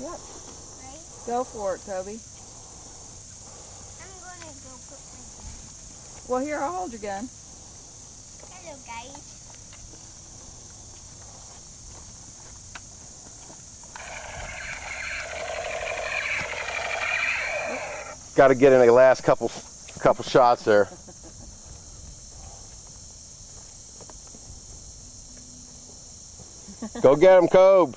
Yep. Right? Go for it, Toby. I'm going to go put my gun. Well, here, I'll hold your gun. Hello, guys. Got to get in the last couple shots there. Go get him, Cobe.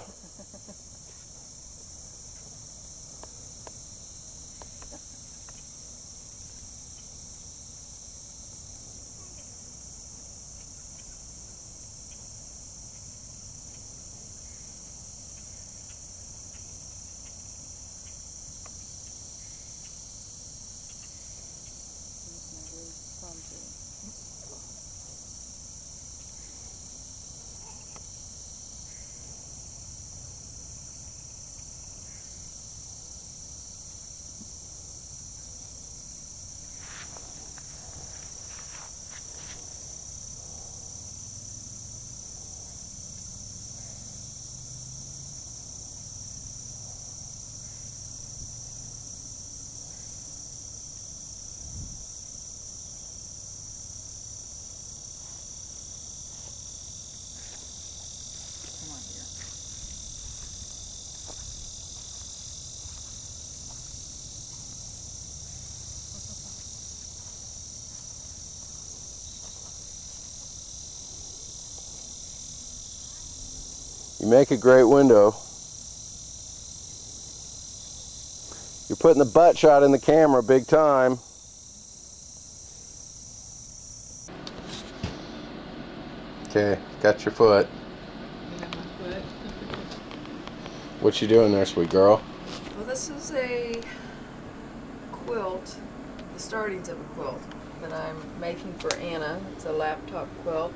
Come on, dear. You make a great window. You're putting the butt shot in the camera big time. Okay, got your foot. You got my foot. What you doing there, sweet girl? Well, this is a quilt, the startings of a quilt that I'm making for Anna. It's a laptop quilt.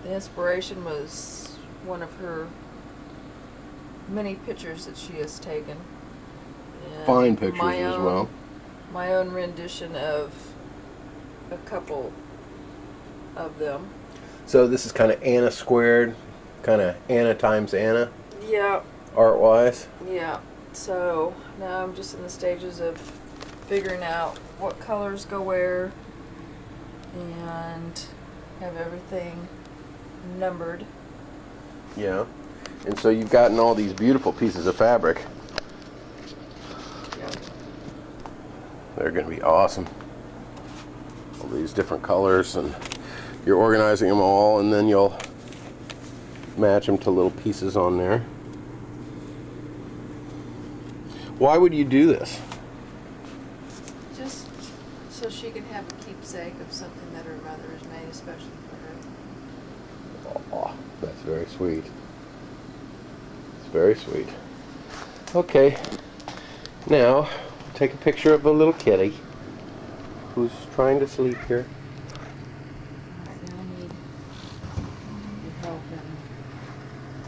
The inspiration was one of her many pictures that she has taken. And Fine pictures my as own- well. My own rendition of a couple of them. So this is kind of Anna squared, kind of Anna times Anna, Yeah, art-wise. yeah. So now I'm just in the stages of figuring out what colors go where and have everything numbered. Yeah. And so you've gotten all these beautiful pieces of fabric. Yeah. They're going to be awesome. All these different colors, and you're organizing them all, and then you'll match them to little pieces on there. Why would you do this? Just so she can have a keepsake of something that her mother has made especially for her. Oh, that's very sweet. It's very sweet. Okay, now take a picture of a little kitty who's trying to sleep here. Alright, now I need your help in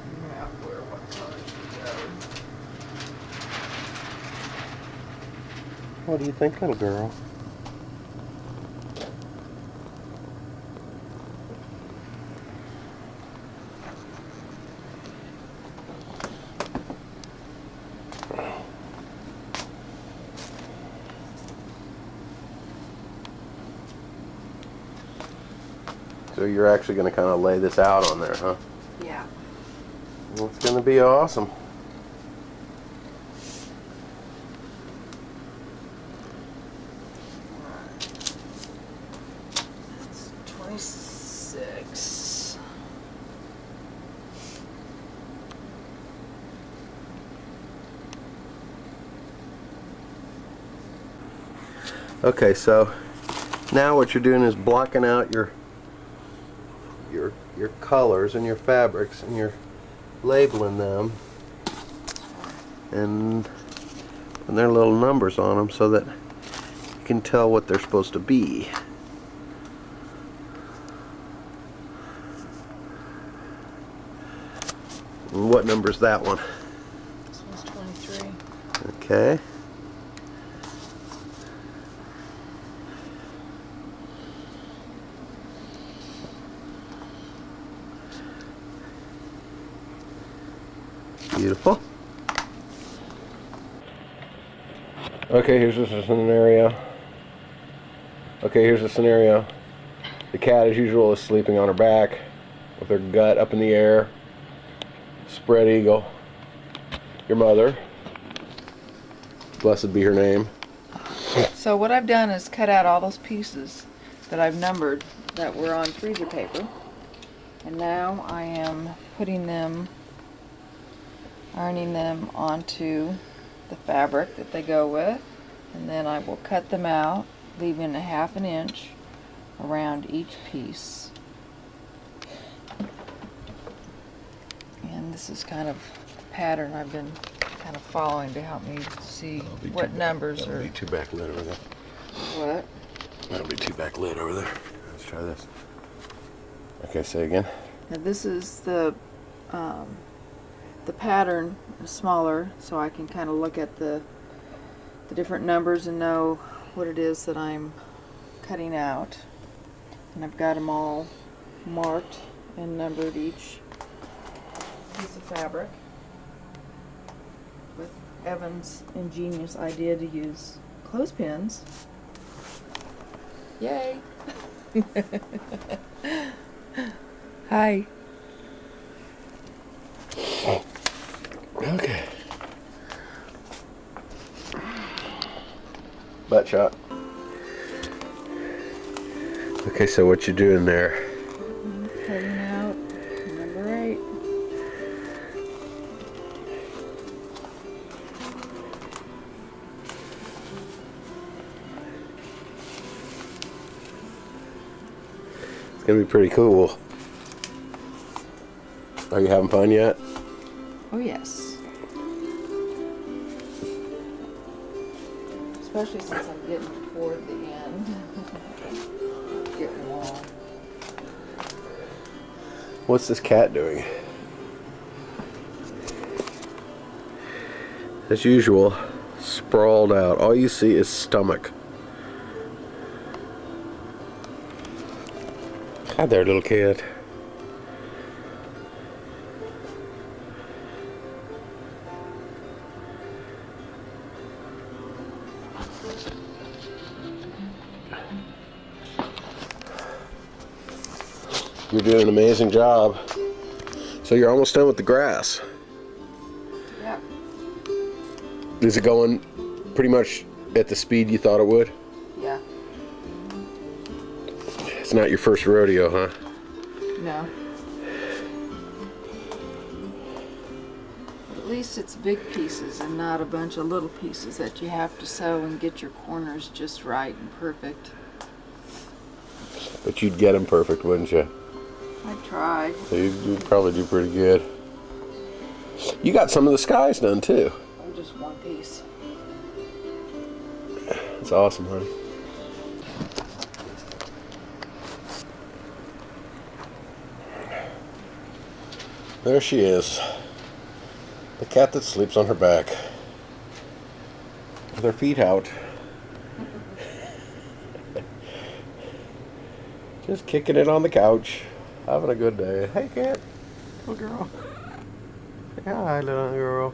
figuring out what color should go. What do you think, little girl? So you're actually going to kind of lay this out on there, huh? Yeah. Well, it's going to be awesome. That's 26. Okay, so now what you're doing is blocking out your colors and your fabrics, and you're labeling them and there are little numbers on them so that you can tell what they're supposed to be. And what number is that one? This one's 23. Okay. Beautiful. Okay, here's a scenario. The cat, as usual, is sleeping on her back with her gut up in the air. Spread eagle. Your mother, blessed be her name. So what I've done is cut out all those pieces that I've numbered that were on freezer paper. And now I am putting them, ironing them onto the fabric that they go with. And then I will cut them out, leaving a 1/2 inch around each piece. And this is kind of a pattern I've been kind of following to help me see what numbers That'll are. be too backlit over there. What? That'll be too backlit over there. Let's try this. Okay, say again. Now this is the pattern is smaller, so I can kind of look at the different numbers and know what it is that I'm cutting out. And I've got them all marked and numbered each piece of fabric, with Evan's ingenious idea to use clothespins. Yay! Hi. Okay. Butt shot. Okay, so what you doing there? Cutting out number 8. It's gonna be pretty cool. Are you having fun yet? Oh yes. Especially since I'm getting toward the end. Getting long. What's this cat doing? As usual, sprawled out. All you see is stomach. Hi there, little kid. You're doing an amazing job. So you're almost done with the grass. Yeah. Is it going pretty much at the speed you thought it would? Yeah. It's not your first rodeo, huh? No. At least it's big pieces and not a bunch of little pieces that you have to sew and get your corners just right and perfect. But you'd get them perfect, wouldn't you? I tried. You'd probably do pretty good. You got some of the skies done too. Oh, just one piece. That's awesome, honey. There she is. The cat that sleeps on her back. With her feet out. Just kicking it on the couch. Having a good day. Hey, cat. Little girl. Hi, little girl.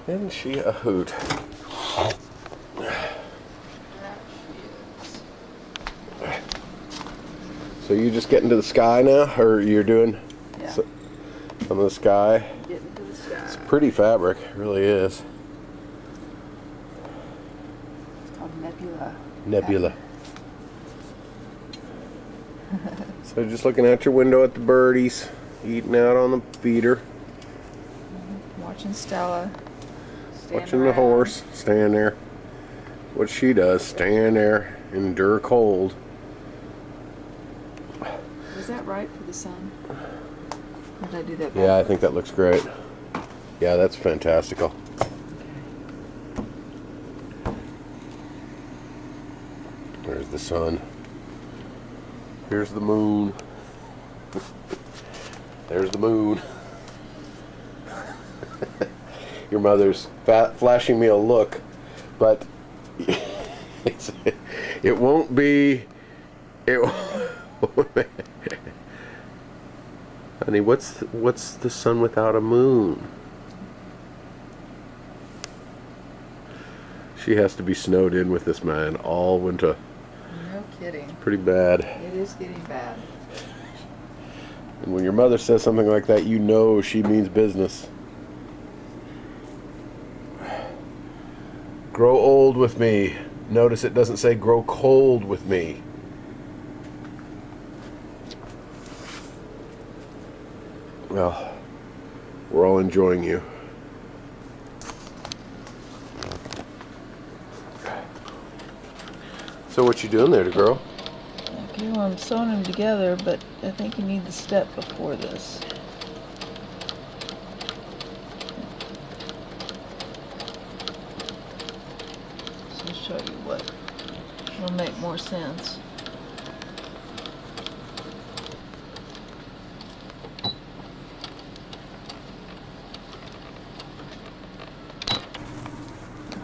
Isn't she a hoot? So you just getting to the sky now, or you're doing some of the sky? Getting to the sky. It's pretty fabric, it really is. It's called Nebula. Nebula. So just looking out your window at the birdies, eating out on the feeder, Watching Stella. watching the horse stand there. What she does, stand there, endure cold. Was that right for the sun? Or did I do that Yeah, I backwards? think that looks great. Yeah, that's fantastical. There's the sun. Here's the moon. There's the moon. Your mother's flashing me a look, but it won't be. It Honey, what's the sun without a moon? She has to be snowed in with this man all winter. No kidding. Pretty bad. It is getting bad. And when your mother says something like that, you know she means business. Grow old with me. Notice it doesn't say grow cold with me. Well, we're all enjoying you. So what you doing there, girl? Okay, well, I'm sewing them together, but I think you need the step before this. So I'll show you what will make more sense.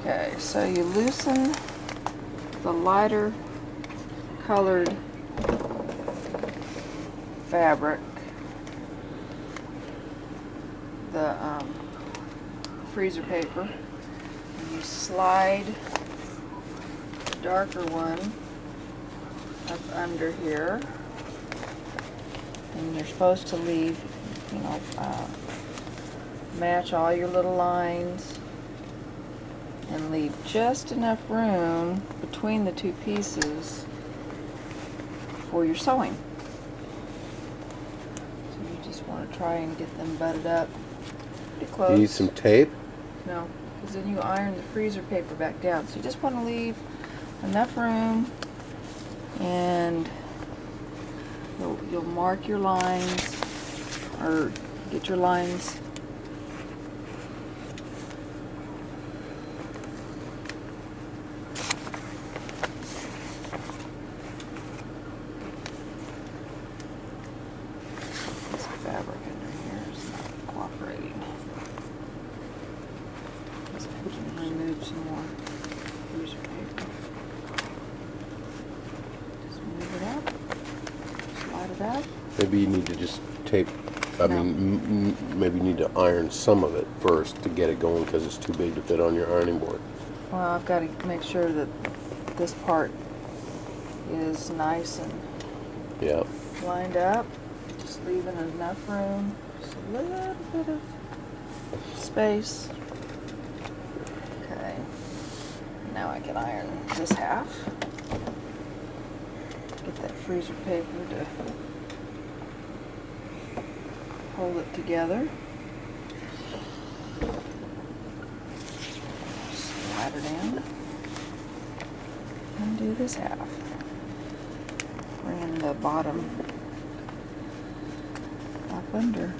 Okay, so you loosen the lighter colored fabric, the freezer paper, and you slide the darker one up under here, and you're supposed to leave, you know, match all your little lines and leave just enough room between the two pieces for your sewing. So you just want to try and get them butted up pretty close. You need some tape? No, because then you iron the freezer paper back down. So you just want to leave enough room, and you'll mark your lines, or get your lines fabric under here is not cooperating. Let's remove some more freezer paper. Just move it up, slide it up. Maybe you need to just tape. I No. mean, maybe you need to iron some of it first to get it going because it's too big to fit on your ironing board. Well, I've got to make sure that this part is nice and Yeah. lined up. Just leaving enough room, just a little bit of space. Okay, now I can iron this half. Get that freezer paper to hold it together. Slide it in and do this half. Bring the bottom up under.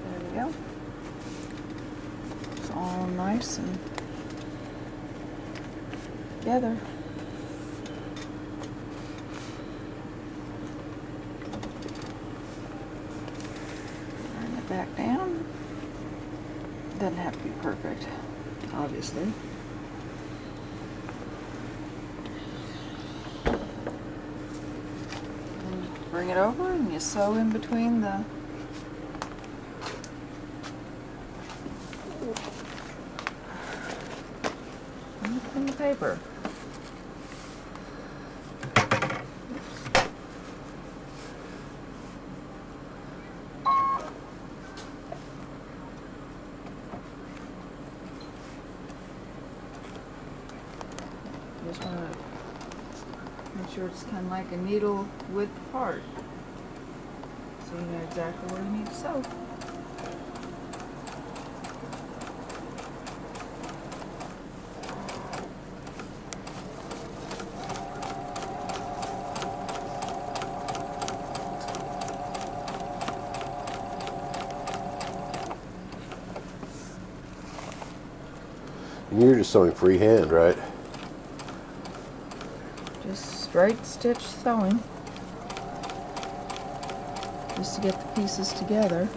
There we go. It's all nice and together. Bring it back down. Doesn't have to be perfect, obviously. Bring it over and you sew in between the paper. Just want to make sure it's kind of like a needle width part, so you know exactly where you need to sew. And you're just sewing freehand, right? Just straight stitch sewing, just to get the pieces together.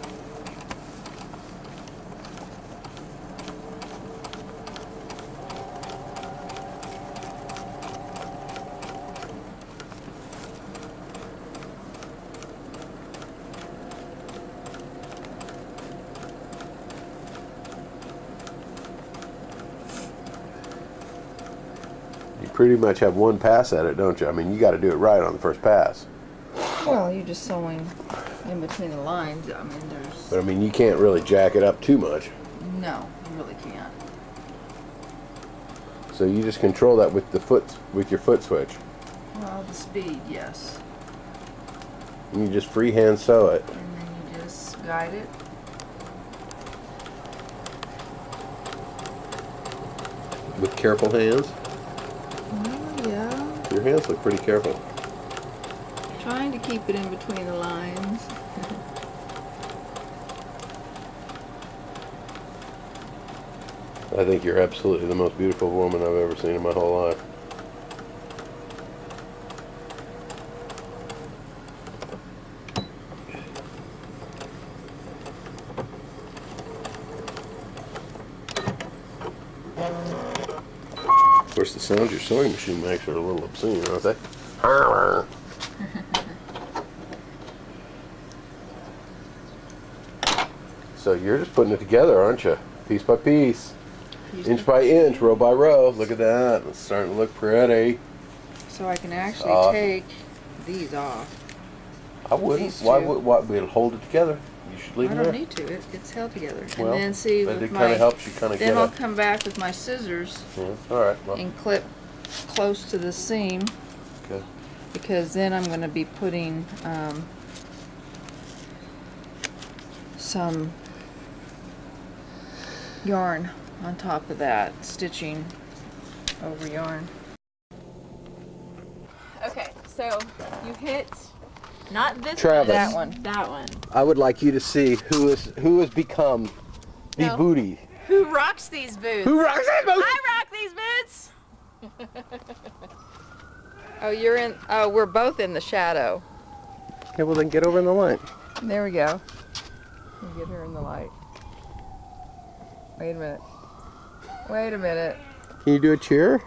pretty much have one pass at it, don't you? I mean, you got to do it right on the first pass. Well, you're just sewing in between the lines. I mean, there's... But I mean, you can't really jack it up too much. No, you really can't. So you just control that with your foot switch. Well, the speed, yes. And you just freehand sew it. And then you just guide it. With careful hands. Oh, yeah. Your hands look pretty careful. Trying to keep it in between the lines. I think you're absolutely the most beautiful woman I've ever seen in my whole life. Of course, the sounds your sewing machine makes are a little obscene, aren't they? So you're just putting it together, aren't you? Piece by piece. Inch by inch, row by row. Look at that. It's starting to look pretty. So I can actually Awesome. take these off. I wouldn't. These Why two. would? Why? We'll hold it together. You should leave I it don't there. need to. It's held together. Well, and then see but with it kind my... of helps you kind of Then get I'll it. come back with my scissors Yeah. All right. Well, and clip close to the seam, okay. because then I'm going to be putting some yarn on top of that, stitching over yarn. Okay, so you hit not this Travis. That one. that one. I would like you to see who has become the No. booty. Who rocks these boots? Who rocks that booty? I rock these boots. Oh, you're in. Oh, we're both in the shadow. Okay, well then get over in the light. There we go. We'll get her in the light. Wait a minute. Wait a minute. Can you do a cheer?